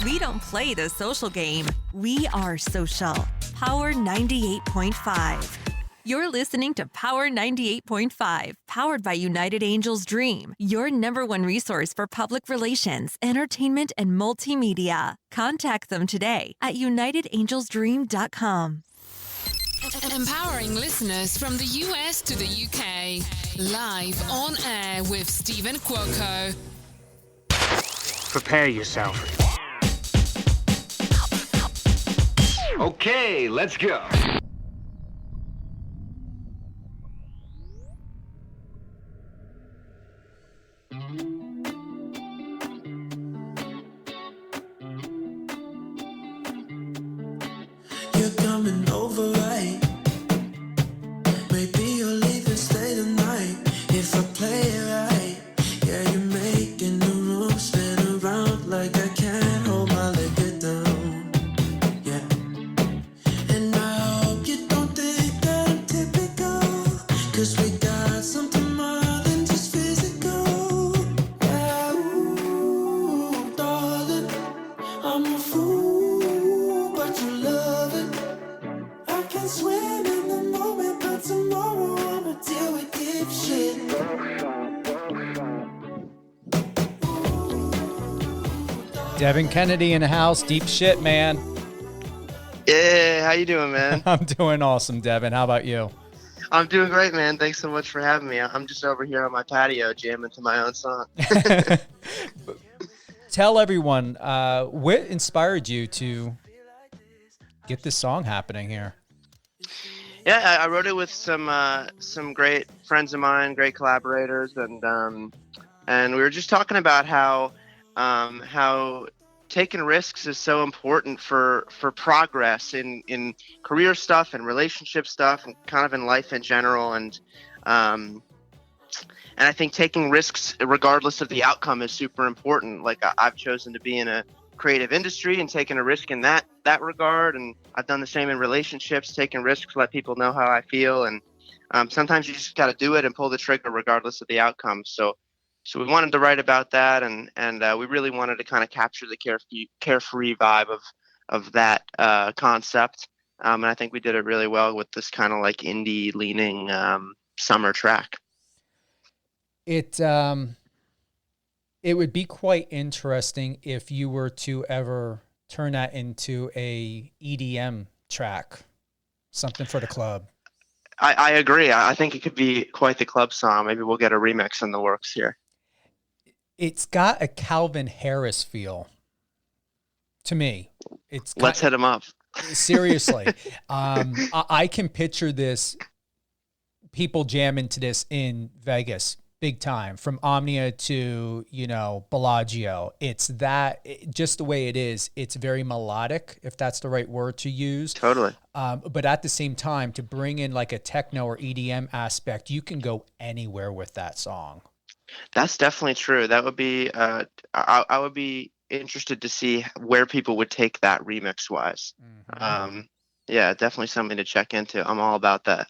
We don't play the social game. We are social. Power 98.5. You're listening to Power 98.5, powered by United Angels Dream, your number one resource for public relations, entertainment, and multimedia. Contact them today at unitedangelsdream.com. Empowering listeners from the US to the UK. Live on air with Steven Cuoco. Prepare yourself. Okay, let's go. You're coming over, right? Maybe you'll leave and stay the night. If I play it right, yeah, you're making the room spin around like I can't hold my liquor down. Yeah. And I hope you don't think that I'm typical, 'cause we got something more than just physical. Yeah, ooh, darling, I'm a fool, but you love it. I can swim in the moment, but tomorrow I'ma deal with deep shit. Devin Kennedy in the house. Deep shit, man. Yeah, how you doing, man? I'm doing awesome, Devin. How about you? I'm doing great, man. Thanks so much for having me. I'm just over here on my patio jamming to my own song. Tell everyone what inspired you to get this song happening here. Yeah, I wrote it with some great friends of mine, great collaborators, and we were just talking about how taking risks is so important for progress in career stuff and relationship stuff and kind of in life in general, and I think taking risks regardless of the outcome is super important. Like I've chosen to be in a creative industry and taking a risk in that regard, and I've done the same in relationships, taking risks, let people know how I feel, and sometimes you just got to do it and pull the trigger regardless of the outcome. So we wanted to write about that, and we really wanted to kind of capture the carefree vibe of that concept, and I think we did it really well with this kind of like indie leaning summer track. It would be quite interesting if you were to ever turn that into a EDM track, something for the club. I agree. I think it could be quite the club song. Maybe we'll get a remix in the works here. It's got a Calvin Harris feel to me. Let's hit him up. Seriously. I can picture this, people jamming to this in Vegas big time, from Omnia to, Bellagio. It's just the way it is. It's very melodic, if that's the right word to use. Totally. But at the same time, to bring in like a techno or EDM aspect, you can go anywhere with that song. That's definitely true. That would be, I would be interested to see where people would take that remix wise. Mm-hmm. Yeah, definitely something to check into. I'm all about that.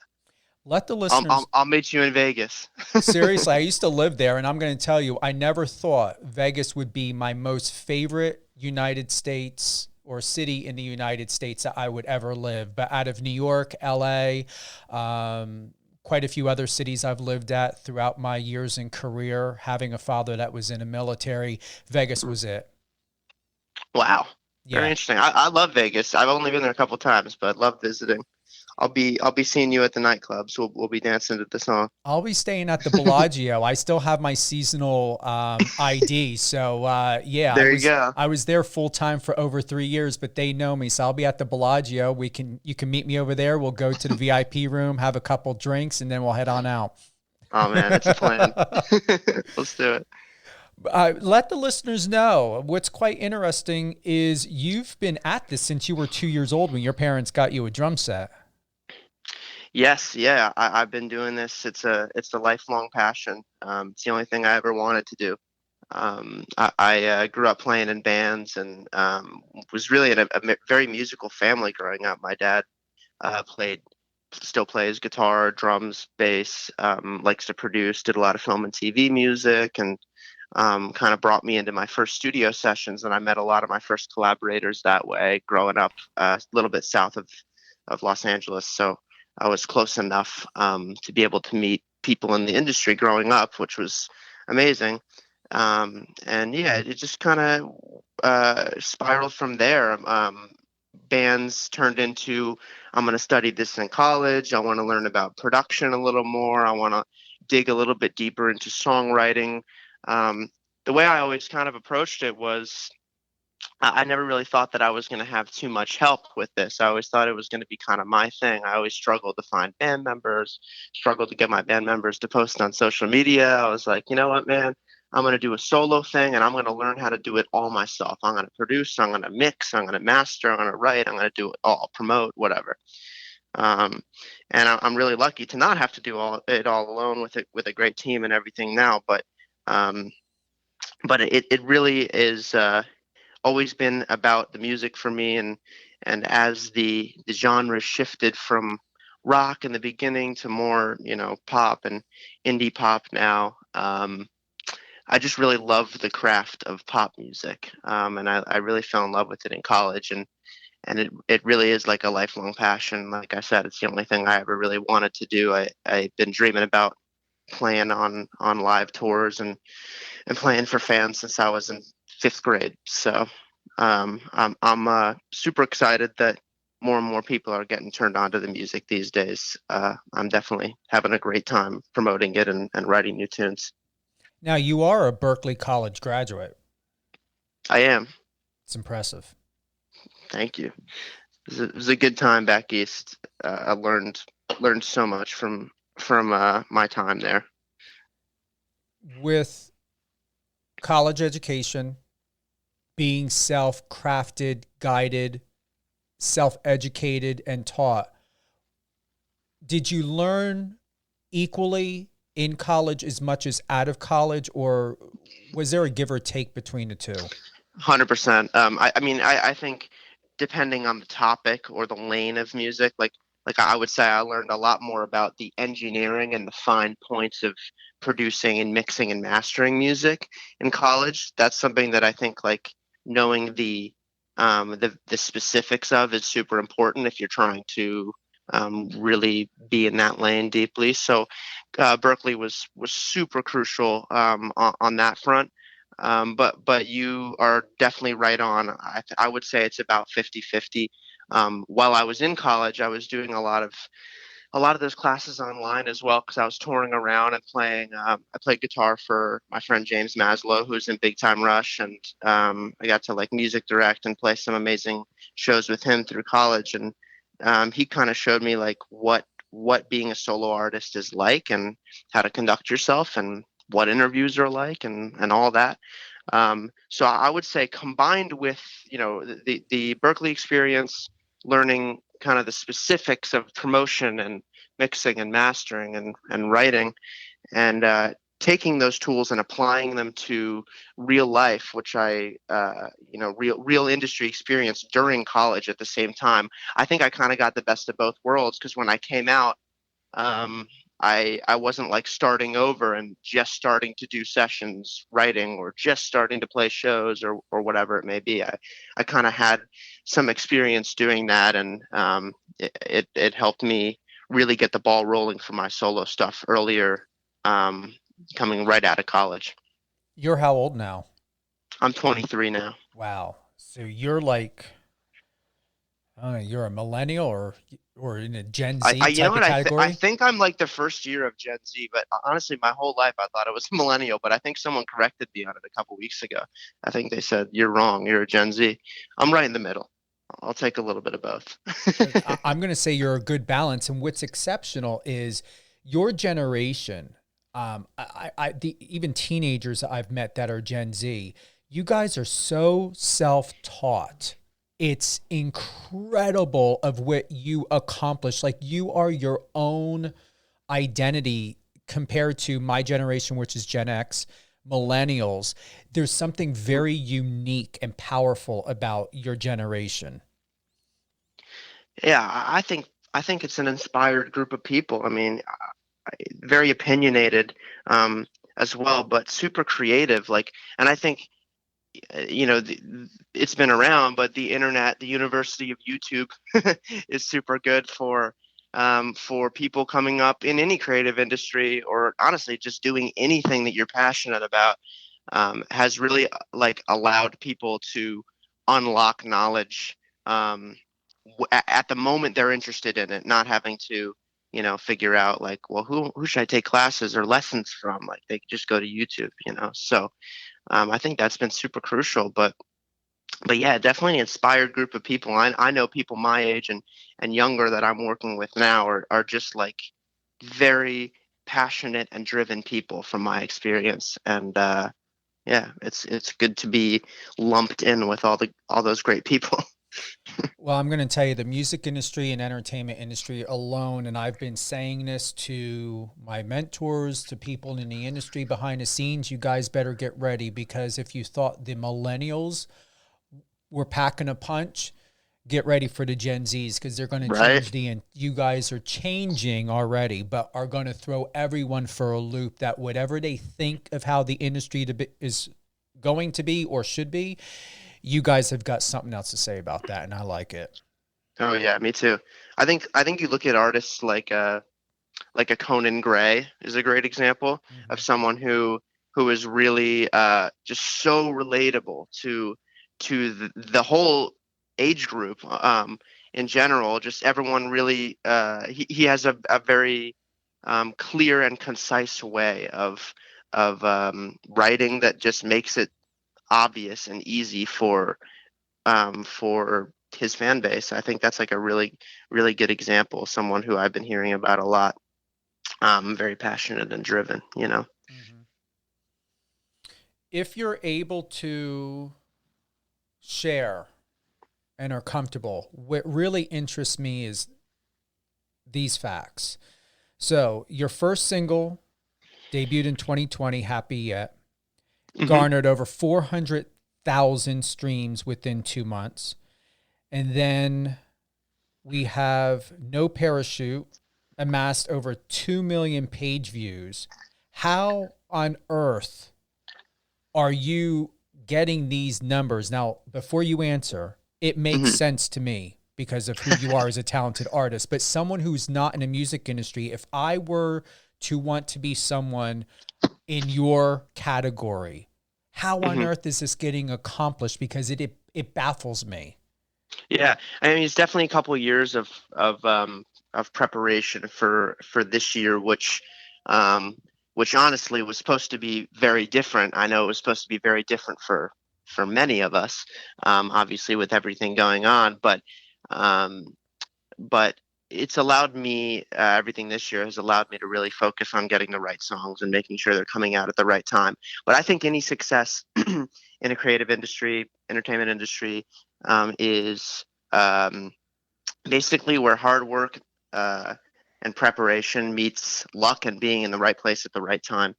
Let the listeners. I'll meet you in Vegas. Seriously, I used to live there, and I'm going to tell you, I never thought Vegas would be my most favorite United States or city in the United States that I would ever live. But out of New York, LA, quite a few other cities I've lived at throughout my years in career, having a father that was in the military, Vegas was it. Wow. Yeah. Very interesting. I love Vegas. I've only been there a couple times, but I love visiting. I'll be seeing you at the nightclub, so we'll be dancing to the song. I'll be staying at the Bellagio. I still have my seasonal ID, so yeah. There you go. I was there full time for over 3 years, but they know me, so I'll be at the Bellagio. You can meet me over there. We'll go to the VIP room, have a couple drinks, and then we'll head on out. Oh man, that's a plan. Let's do it. Let the listeners know what's quite interesting is you've been at this since you were 2 years old when your parents got you a drum set. Yes, yeah, I've been doing this. It's a lifelong passion. It's the only thing I ever wanted to do. I grew up playing in bands and was really in a very musical family growing up. My dad still plays guitar, drums, bass, likes to produce, did a lot of film and TV music, and kind of brought me into my first studio sessions, and I met a lot of my first collaborators that way. Growing up a little bit south of Los Angeles, so I was close enough to be able to meet people in the industry growing up, which was amazing. And yeah, it just kind of spiraled from there. Bands turned into, I'm going to study this in college. I want to learn about production a little more. I want to dig a little bit deeper into songwriting. The way I always kind of approached it was I never really thought that I was going to have too much help with this. I always thought it was going to be kind of my thing. I always struggled to find band members, struggled to get my band members to post on social media. I was like, you know what, man? I'm going to do a solo thing, and I'm going to learn how to do it all myself. I'm going to produce, I'm going to mix, I'm going to master, I'm going to write, I'm going to do it all, promote, whatever. And I'm really lucky to not have to do it all alone with a great team and everything now. But it really is always been about the music for me. And as the genre shifted from rock in the beginning to more, pop and indie pop now, I just really love the craft of pop music. And I really fell in love with it in college. And it really is like a lifelong passion. Like I said, it's the only thing I ever really wanted to do. I've been dreaming about playing on live tours and playing for fans since I was in 5th grade. So I'm super excited that more and more people are getting turned on to the music these days. I'm definitely having a great time promoting it and writing new tunes. Now, you are a Berklee College graduate. I am. It's impressive. Thank you. It was a good time back east. I learned so much from my time there. With college education, being self-crafted, guided, self-educated, and taught, did you learn equally in college as much as out of college, or was there a give or take between the two? 100%. I think depending on the topic or the lane of music, like I would say I learned a lot more about the engineering and the fine points of producing and mixing and mastering music in college. That's something that I think like knowing the specifics of is super important if you're trying to really be in that lane deeply. So Berklee was super crucial on that front. But you are definitely right on. I would say it's about 50-50. While I was in college, I was doing a lot of those classes online as well, because I was touring around and playing. I played guitar for my friend James Maslow, who's in Big Time Rush, and I got to like music direct and play some amazing shows with him through college. And he kind of showed me like what being a solo artist is like, and how to conduct yourself, and what interviews are like, and all that. So I would say, combined with the Berklee experience, learning kind of the specifics of promotion and mixing and mastering and writing, and taking those tools and applying them to real life, which I real industry experience during college at the same time. I think I kind of got the best of both worlds, because when I came out, I wasn't like starting over and just starting to do sessions writing, or just starting to play shows, or whatever it may be. I kind of had some experience doing that, and it helped me really get the ball rolling for my solo stuff earlier, coming right out of college. You're how old now? I'm 23 now. Wow. So you're like, I don't know, you're a millennial or in a Gen Z type of category? I think I'm like the first year of Gen Z, but honestly, my whole life I thought I was a millennial, but I think someone corrected me on it a couple weeks ago. I think they said, you're wrong, you're a Gen Z. I'm right in the middle. I'll take a little bit of both. I'm going to say you're a good balance. And what's exceptional is your generation, even teenagers I've met that are Gen Z, you guys are so self-taught. It's incredible of what you accomplish. Like, you are your own identity compared to my generation, which is Gen X, millennials. There's something very unique and powerful about your generation. Yeah, I think it's an inspired group of people. I mean, very opinionated. as well, but super creative. Like, and I think, it's been around, but the internet, the University of YouTube, is super good for people coming up in any creative industry, or honestly just doing anything that you're passionate about. Has really like allowed people to unlock knowledge, at the moment they're interested in it, not having to figure out like, well, who should I take classes or lessons from? Like, they just go to YouTube. So I think that's been super crucial. But yeah, definitely an inspired group of people. I know people my age and younger that I'm working with now are just like very passionate and driven people from my experience. And yeah, it's good to be lumped in with all those great people. Well, I'm going to tell you, the music industry and entertainment industry alone, and I've been saying this to my mentors, to people in the industry behind the scenes, you guys better get ready, because if you thought the millennials were packing a punch, get ready for the Gen Zs, because they're going to Right. change and you guys are changing already, but are going to throw everyone for a loop, that whatever they think of how the industry is going to be or should be, you guys have got something else to say about that, and I like it. Oh yeah, me too. I think you look at artists like a Conan Gray is a great example of someone who is really just so relatable to the whole age group, in general. Just everyone really, he has a very clear and concise way of writing that just makes it obvious and easy for his fan base. I think that's like a really, really good example. Someone who I've been hearing about a lot. Very passionate and driven. If you're able to share and are comfortable, what really interests me is these facts. So your first single debuted in 2020, Happy Yet, garnered over 400,000 streams within 2 months. And then we have No Parachute, amassed over 2 million page views. How on earth are you getting these numbers? Now, before you answer, it makes sense to me because of who you are as a talented artist. But someone who's not in the music industry, if I were to want to be someone in your category, how on earth is this getting accomplished? Because it baffles me. Yeah, I mean, it's definitely a couple of years of preparation for this year, which honestly was supposed to be very different. I know it was supposed to be very different for many of us, obviously with everything going on, um, but it's allowed me, everything this year has allowed me to really focus on getting the right songs and making sure they're coming out at the right time. But I think any success in a creative industry, entertainment industry, is basically where hard work and preparation meets luck and being in the right place at the right time.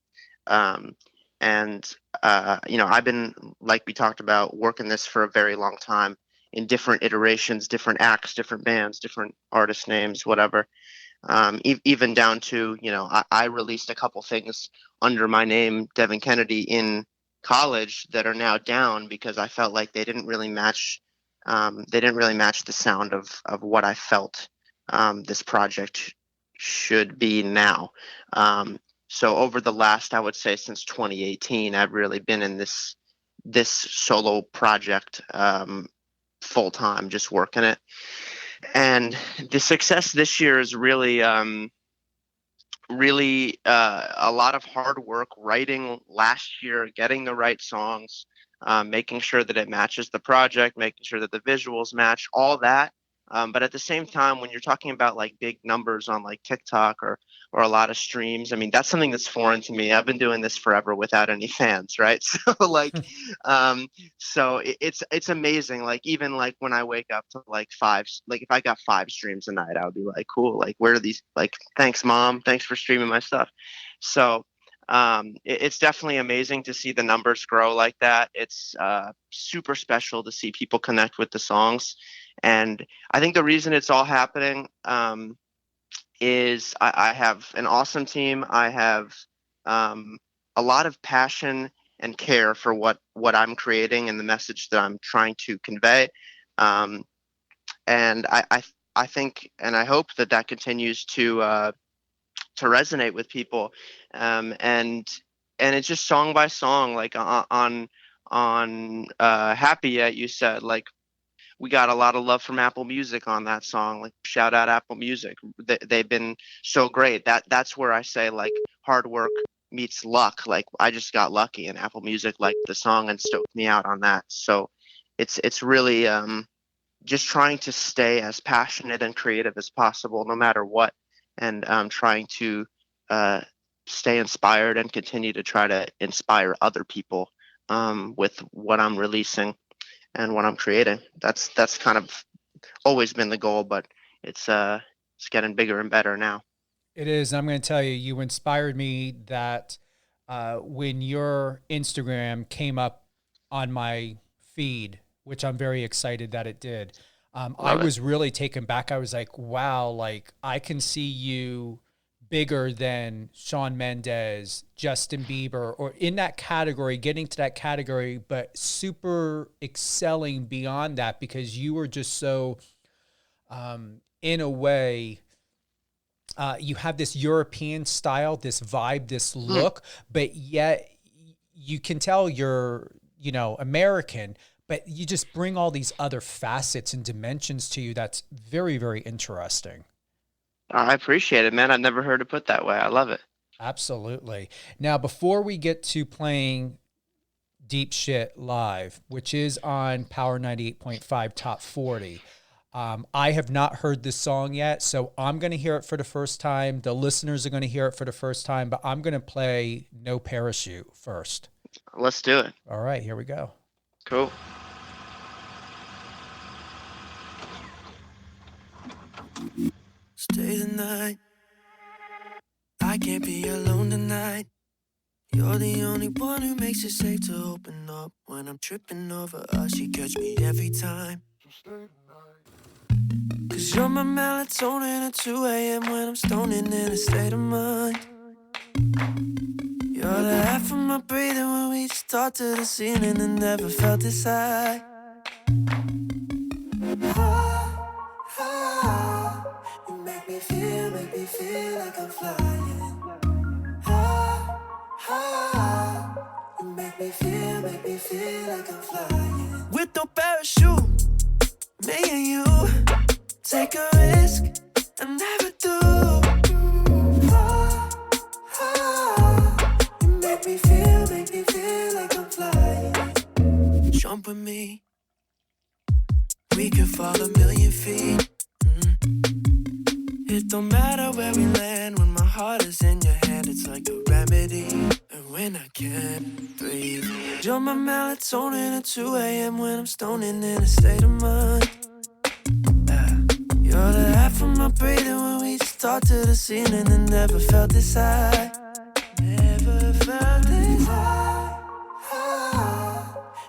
And I've been, like we talked about, working this for a very long time in different iterations, different acts, different bands, different artist names, whatever. Even down to, I released a couple things under my name, Devin Kennedy, in college that are now down because I felt like they didn't really match. They didn't really match the sound of what I felt this project should be now. So over the last, I would say, since 2018, I've really been in this solo project full time, just working it. And the success this year is really a lot of hard work writing last year, getting the right songs, making sure that it matches the project, making sure that the visuals match, all that. But at the same time, when you're talking about like big numbers on like TikTok or a lot of streams, I mean, that's something that's foreign to me. I've been doing this forever without any fans, right? So like, it's amazing. Like even like when I wake up to like five, like if I got 5 streams a night, I would be like, cool. Like where are these? Like, thanks, mom. Thanks for streaming my stuff. So it's definitely amazing to see the numbers grow like that. It's super special to see people connect with the songs. And I think the reason it's all happening is I have an awesome team. I have a lot of passion and care for what I'm creating and the message that I'm trying to convey. And I think and I hope that continues to resonate with people. And it's just song by song, like on Happy Yet, you said, like, we got a lot of love from Apple Music on that song. Like, shout out Apple Music. They've been so great. That's where I say, like, hard work meets luck. Like, I just got lucky, and Apple Music liked the song and stoked me out on that. So it's really just trying to stay as passionate and creative as possible, no matter what, and trying to stay inspired and continue to try to inspire other people with what I'm releasing and what I'm creating. That's kind of always been the goal, but it's getting bigger and better now. It is. I'm going to tell you, you inspired me that when your Instagram came up on my feed, which I'm very excited that it did, I was really taken back. I was like, wow, like I can see you bigger than Shawn Mendes, Justin Bieber, or in that category, getting to that category, but super excelling beyond that, because you were just so, in a way, you have this European style, this vibe, this look, but yet you can tell you're, American, but you just bring all these other facets and dimensions to you. That's very, very interesting. I appreciate it, man. I've never heard it put that way. I love it. Absolutely. Now, before we get to playing Deep Shit live, which is on Power 98.5 Top 40, I have not heard this song yet, so I'm going to hear it for the first time. The listeners are going to hear it for the first time, but I'm going to play No Parachute first. Let's do it. All right, here we go. Cool. Stay the night. I can't be alone tonight. You're the only one who makes it safe to open up. When I'm tripping over us, you catch me every time. Cause you're my melatonin at 2 a.m. when I'm stoning in a state of mind. You're the half of my breathing when we just talk to the ceiling and never felt this high. You make me feel like I'm flying. You make me feel like I'm flying. With no parachute, me and you take a risk I never do. You make me feel like I'm flying. Jump with me, we could fall 1,000,000 feet. It don't matter where we land. When my heart is in your hand, it's like a remedy. And when I can't breathe, you're my melatonin at 2 a.m. when I'm stoning in a state of mind. You're the half of my breathing when we just talk to the ceiling and never felt this high. Never felt this high.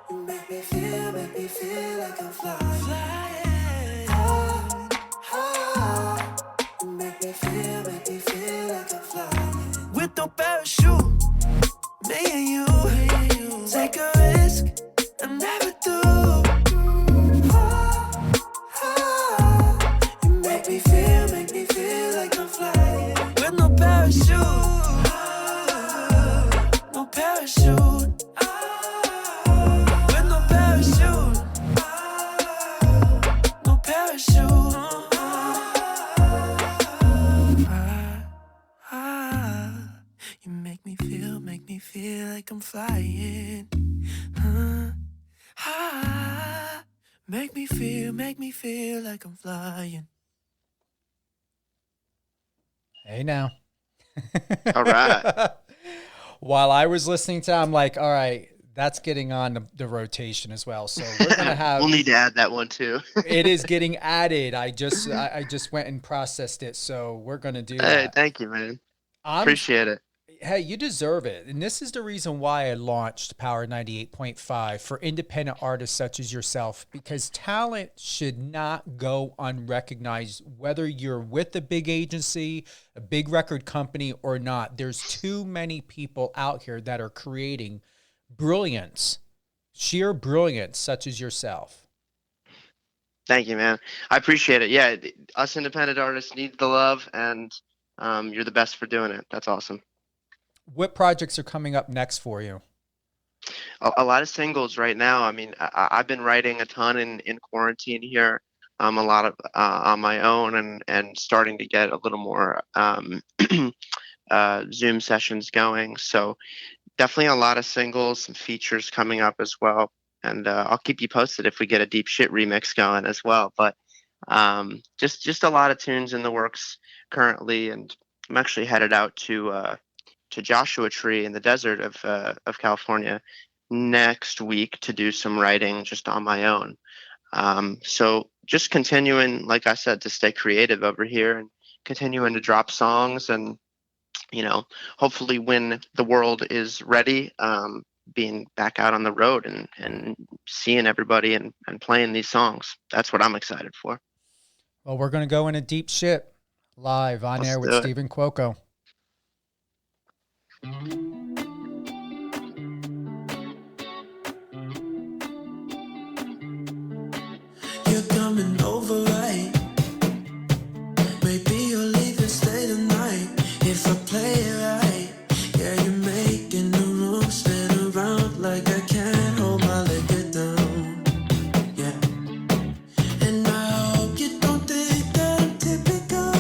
You make me feel like I'm flying. You make me feel like I'm flying. With no parachute, me and you take a risk I never do. You make me feel like I'm flying. With no parachute, no parachute. With no parachute, no parachute. You make me feel like I'm flying. Make me feel like I'm flying. Hey now. All right. While I was listening to, I'm like, all right, that's getting on the rotation as well. So we're gonna have. We'll need to add that one too. It is getting added. I just went and processed it, so we're gonna do that. Hey, thank you, man. Appreciate it. Hey, you deserve it. And this is the reason why I launched Power 98.5 for independent artists such as yourself, because talent should not go unrecognized, whether you're with a big agency, a big record company or not. There's too many people out here that are creating brilliance, sheer brilliance, such as yourself. Thank you, man. I appreciate it. Yeah, us independent artists need the love, and you're the best for doing it. That's awesome. What projects are coming up next for you? A lot of singles right now. I mean, I've been writing a ton in quarantine here, a lot of on my own, and starting to get a little more Zoom sessions going. So definitely a lot of singles, some features coming up as well. And I'll keep you posted if we get a Deep Shit remix going as well. But just a lot of tunes in the works currently, and I'm actually headed out to Joshua Tree in the desert of California next week to do some writing just on my own. So just continuing, like I said, to stay creative over here and continuing to drop songs, and hopefully when the world is ready, being back out on the road and seeing everybody and playing these songs. That's what I'm excited for. Well, we're going to go into Deep Shit live on Let's air with do it. Steven Cuoco. You're coming over, right? Maybe you'll leave and stay the night. If I play it right, yeah, you're making the room spin around like I can't hold my liquor down. Yeah. And I hope you don't think that I'm typical,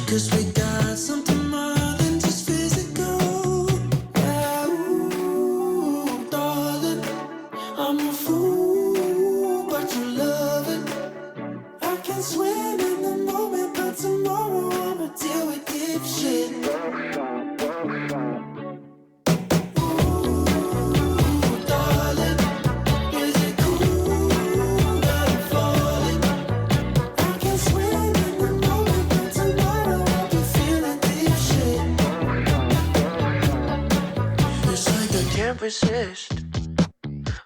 'cause we got something more than just physical. Yeah, ooh, darling, I'm a fool, but you love it. I can swim in the moment, but tomorrow I'ma deal with deep shit. Ooh, darling, is it cool that I'm falling? I can swim in the moment, but tomorrow I'll be feeling deep shit. It's like I can't resist.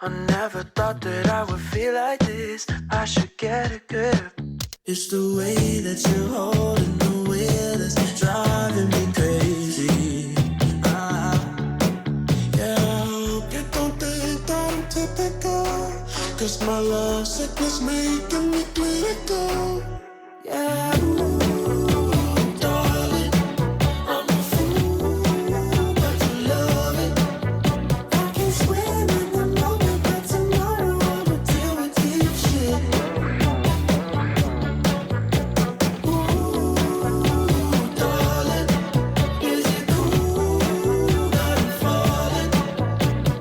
I never thought that I would feel like this. I should get a grip. It's the way that you're holding the wheel that's driving me crazy. Yeah, I hope you don't think that I'm typical, 'cause my love sickness making me clinical. Yeah, ooh, darling, I'm a fool, but you love it. I can swim in the moment, but tomorrow I'ma deal with deep shit. Ooh, darling, is it cool that I'm falling?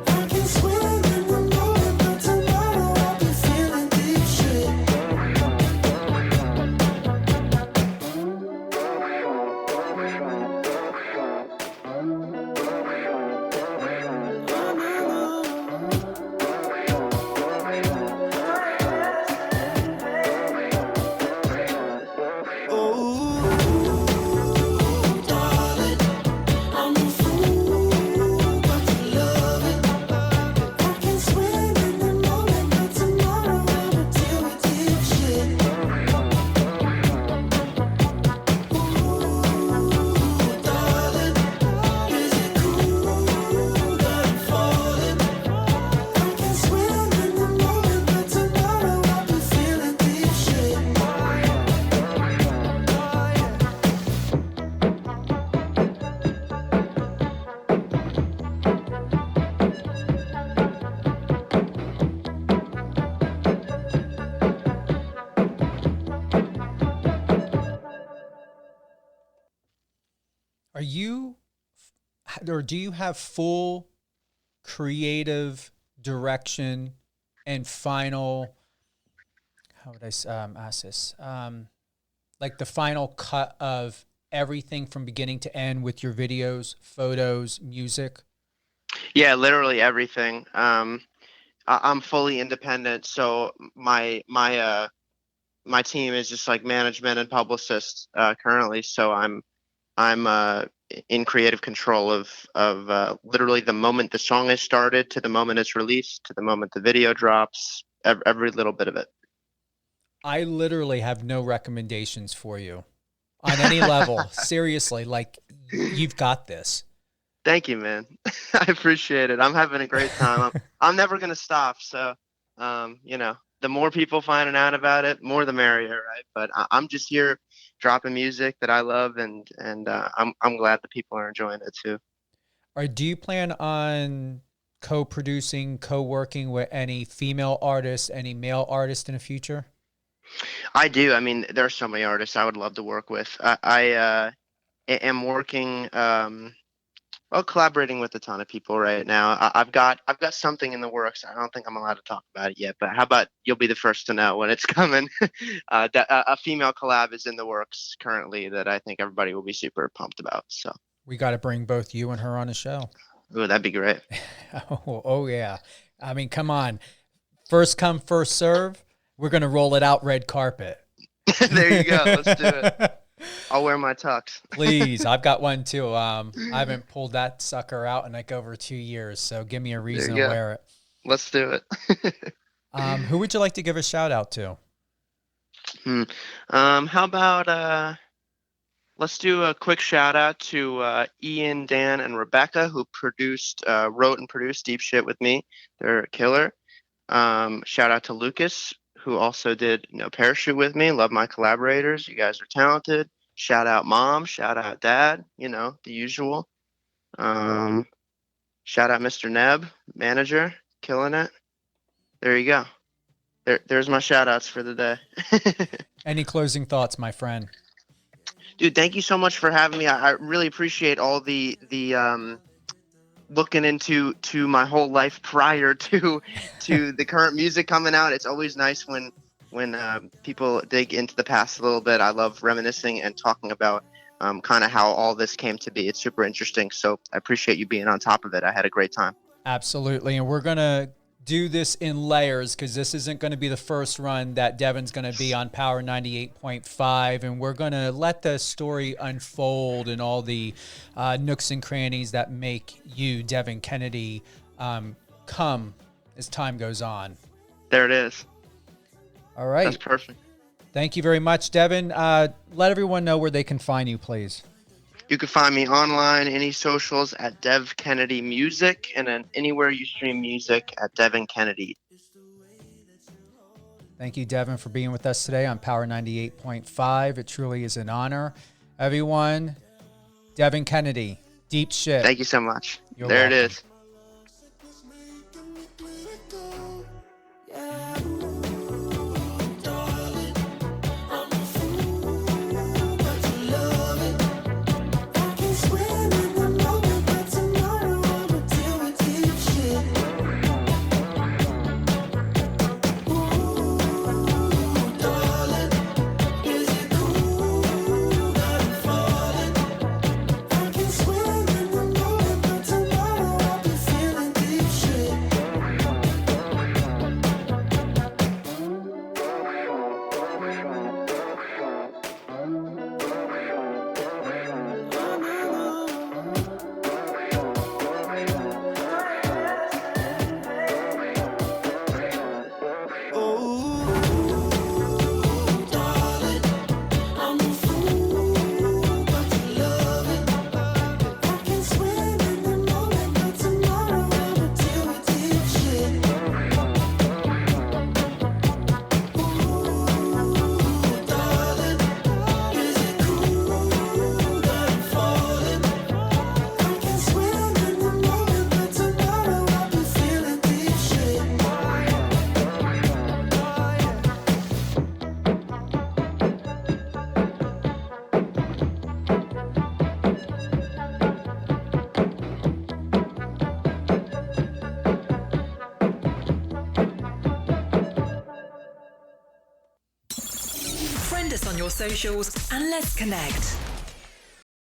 I can swim in the moment, but tomorrow I'll be feeling deep shit. Oh, darling, I'm a fool, but you love it. I can swim in the moment, but tomorrow I'ma deal with deep shit. Ooh, darling, is it cool that I'm falling? I can swim in the moment, but tomorrow I'll be feeling deep shit. Are you, or do you have full creative direction and final, how would I ask this? Like the final cut of everything from beginning to end with your videos, photos, music? Yeah, literally everything. I'm fully independent, so my team is just like management and publicists currently. So I'm I'm in creative control of literally the moment the song is started to the moment it's released to the moment the video drops, every little bit of it. I literally have no recommendations for you on any level. Seriously, like, you've got this. Thank you, man. I appreciate it. I'm having a great time. I'm never going to stop. So, the more people finding out about it, more the merrier, right? But I'm just here dropping music that I love, and I'm glad that people are enjoying it too. Or do you plan on co-producing, co-working with any female artists, any male artists in the future? I do. I mean, there are so many artists I would love to work with. I am working, collaborating with a ton of people right now. I've got something in the works. I don't think I'm allowed to talk about it yet, but how about you'll be the first to know when it's coming? A female collab is in the works currently that I think everybody will be super pumped about. So we got to bring both you and her on the show. Ooh, that'd be great. Oh yeah. I mean, come on. First come, first serve. We're going to roll it out red carpet. There you go. Let's do it. I'll wear my tux. Please. I've got one too. I haven't pulled that sucker out in like over 2 years. So give me a reason to wear it. Let's do it. Who would you like to give a shout out to? How about, let's do a quick shout out to Ian, Dan, and Rebecca, who wrote and produced Deep Shit with me. They're a killer. Shout out to Lucas, who also did No Parachute with me. Love my collaborators. You guys are talented. Shout out Mom. Shout out Dad. The usual. Shout out Mr. Neb, manager, killing it. There you go. There's my shout outs for the day. Any closing thoughts, my friend? Dude, thank you so much for having me. I really appreciate all the looking into my whole life prior to the current music coming out. It's always nice when people dig into the past a little bit. I love reminiscing and talking about kind of how all this came to be. It's super interesting. So I appreciate you being on top of it. I had a great time. Absolutely. And we're going to do this in layers because this isn't going to be the first run that Devin's going to be on Power 98.5. And we're going to let the story unfold and all the nooks and crannies that make you, Devin Kennedy, come as time goes on. There it is. All right. That's perfect. Thank you very much, Devin. Let everyone know where they can find you, please. You can find me online, any socials at Dev Kennedy Music, and then anywhere you stream music at Devin Kennedy. Thank you, Devin, for being with us today on Power 98.5. It truly is an honor. Everyone, Devin Kennedy, Deep Shit. Thank you so much. You're there welcome. It is. Friend us on your socials and let's connect.